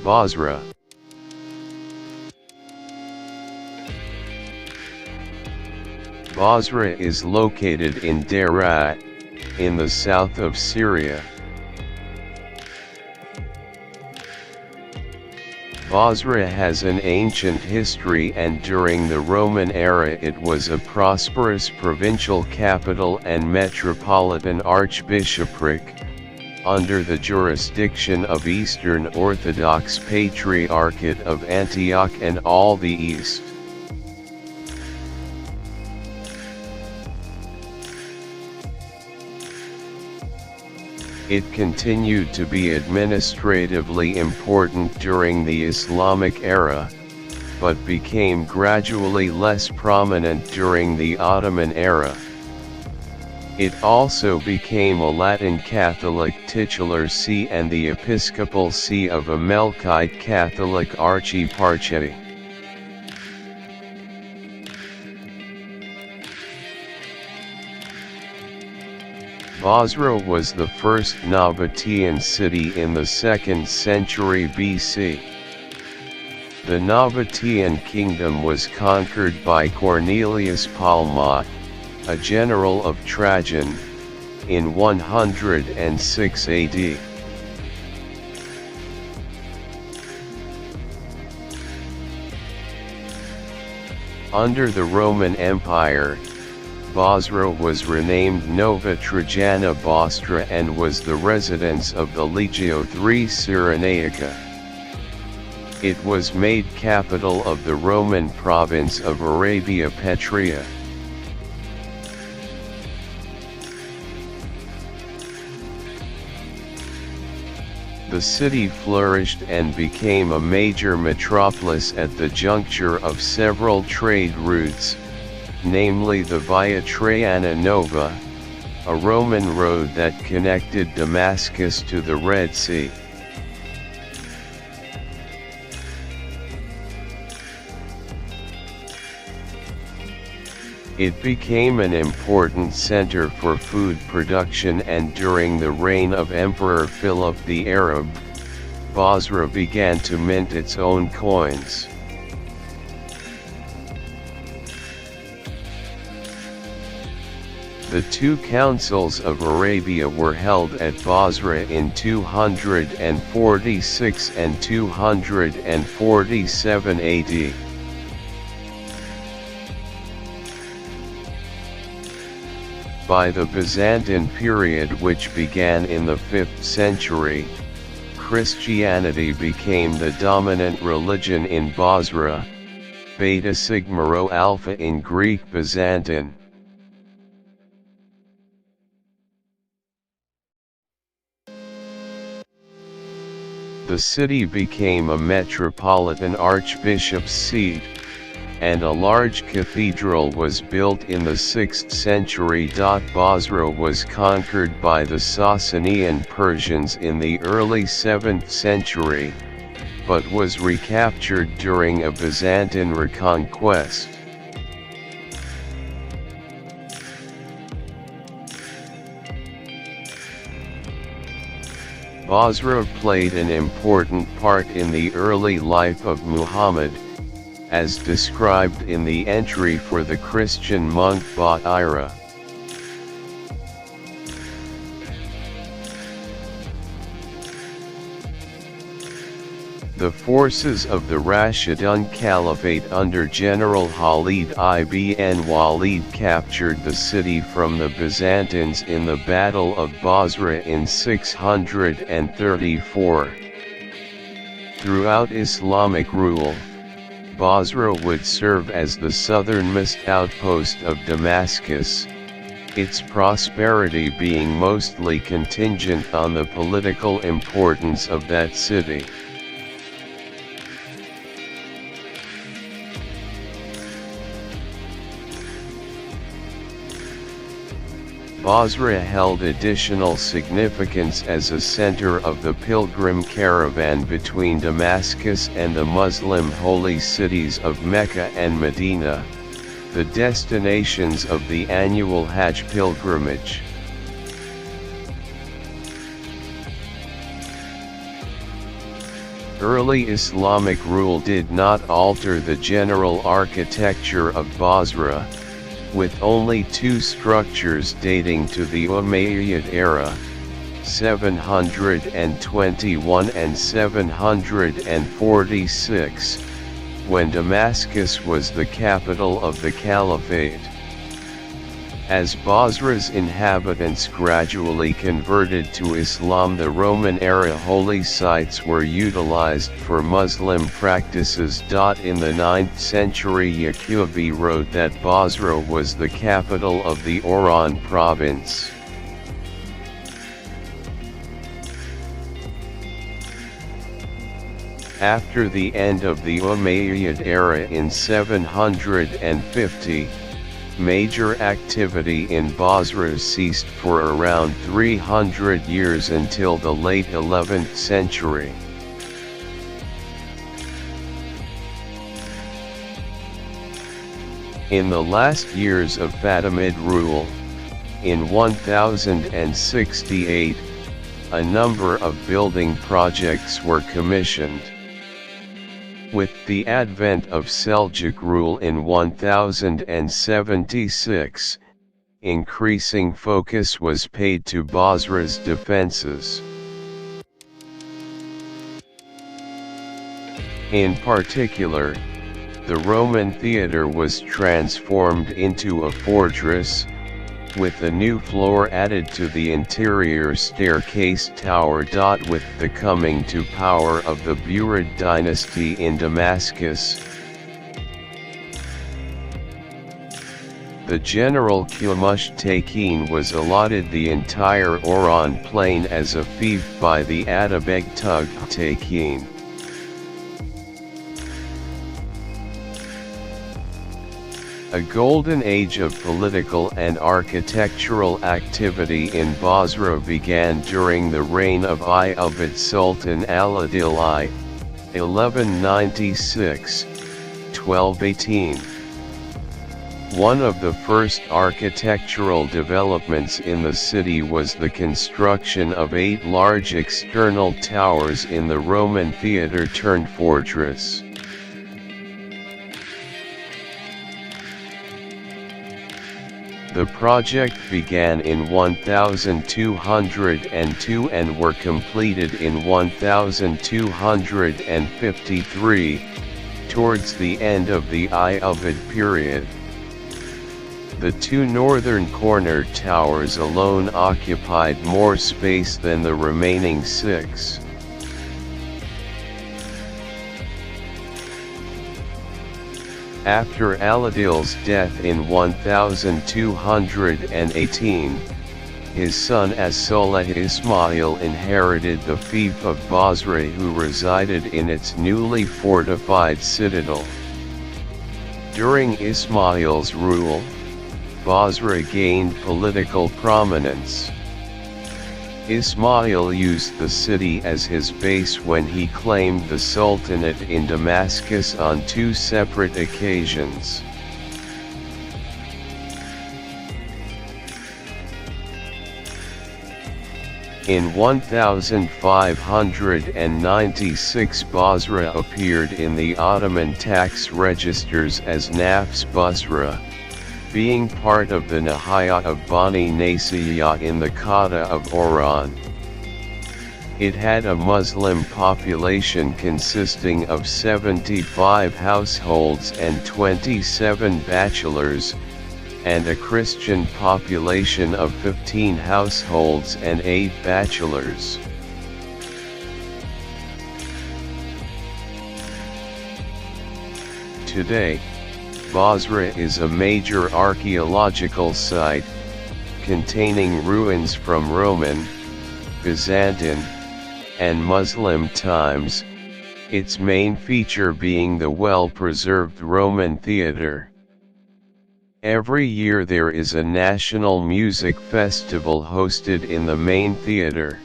Bosra. Bosra is located in Daraa, in the south of Syria. Bosra has an ancient history, and during the Roman era it was a prosperous provincial capital and metropolitan archbishopric, under the jurisdiction of Eastern Orthodox Patriarchate of Antioch and all the East. It continued to be administratively important during the Islamic era, but became gradually less prominent during the Ottoman era. It also became a Latin Catholic titular see and the episcopal see of a Melkite Catholic archieparchy. Bosra was the first Nabatean city in the 2nd century BC. The Nabatean kingdom was conquered by Cornelius Palma, a general of Trajan, in 106 AD. Under the Roman Empire, Bosra was renamed Nova Trajana Bostra and was the residence of the Legio III Cyrenaica. It was made capital of the Roman province of Arabia Petrea. The city flourished and became a major metropolis at the juncture of several trade routes, namely the Via Traiana Nova, a Roman road that connected Damascus to the Red Sea. It became an important center for food production, and during the reign of Emperor Philip the Arab, Bosra began to mint its own coins. The two councils of Arabia were held at Bosra in 246 and 247 AD. By the Byzantine period, which began in the 5th century, Christianity became the dominant religion in Bosra, Beta Sigma Rho Alpha in Greek Byzantine. The city became a metropolitan archbishop's seat, and a large cathedral was built in the 6th century. Bosra was conquered by the Sasanian Persians in the early 7th century, but was recaptured during a Byzantine reconquest. Bosra played an important part in the early life of Muhammad, as described in the entry for the Christian monk Ba'ira. The forces of the Rashidun Caliphate under General Khalid ibn Walid captured the city from the Byzantines in the Battle of Bosra in 634. Throughout Islamic rule, Bosra would serve as the southernmost outpost of Damascus, its prosperity being mostly contingent on the political importance of that city. Bosra held additional significance as a center of the pilgrim caravan between Damascus and the Muslim holy cities of Mecca and Medina, the destinations of the annual Hajj pilgrimage. Early Islamic rule did not alter the general architecture of Bosra, with only two structures dating to the Umayyad era, 721 and 746, when Damascus was the capital of the Caliphate. As Bosra's inhabitants gradually converted to Islam, the Roman-era holy sites were utilized for Muslim practices. In the 9th century, Yaqubi wrote that Bosra was the capital of the Oran province. After the end of the Umayyad era in 750, major activity in Bosra ceased for around 300 years until the late 11th century. In the last years of Fatimid rule, in 1068, a number of building projects were commissioned. With the advent of Seljuk rule in 1076, increasing focus was paid to Bosra's defenses. In particular, the Roman theatre was transformed into a fortress, with a new floor added to the interior staircase tower. With the coming to power of the Burid dynasty in Damascus, the general Qumush Takin was allotted the entire Oran plain as a fief by the Atabeg Tug Takin. A golden age of political and architectural activity in Bosra began during the reign of Ayyubid Sultan Al-Adil I, 1196-1218. One of the first architectural developments in the city was the construction of 8 large external towers in the Roman theatre-turned-fortress. The project began in 1202 and were completed in 1253, towards the end of the Ayyubid period. The 2 northern corner towers alone occupied more space than the remaining 6. After Al-Adil's death in 1218, his son As-Suleh Ismail inherited the fief of Bosra, who resided in its newly fortified citadel. During Ismail's rule, Bosra gained political prominence. Ismail used the city as his base when he claimed the Sultanate in Damascus on 2 separate occasions. In 1596, Bosra appeared in the Ottoman tax registers as Nafs Busra, being part of the Nahaya of Bani Nasiyah in the Kata of Oran. It had a Muslim population consisting of 75 households and 27 bachelors, and a Christian population of 15 households and 8 bachelors. Today, Bosra is a major archaeological site, containing ruins from Roman, Byzantine, and Muslim times, its main feature being the well-preserved Roman theatre. Every year there is a national music festival hosted in the main theatre.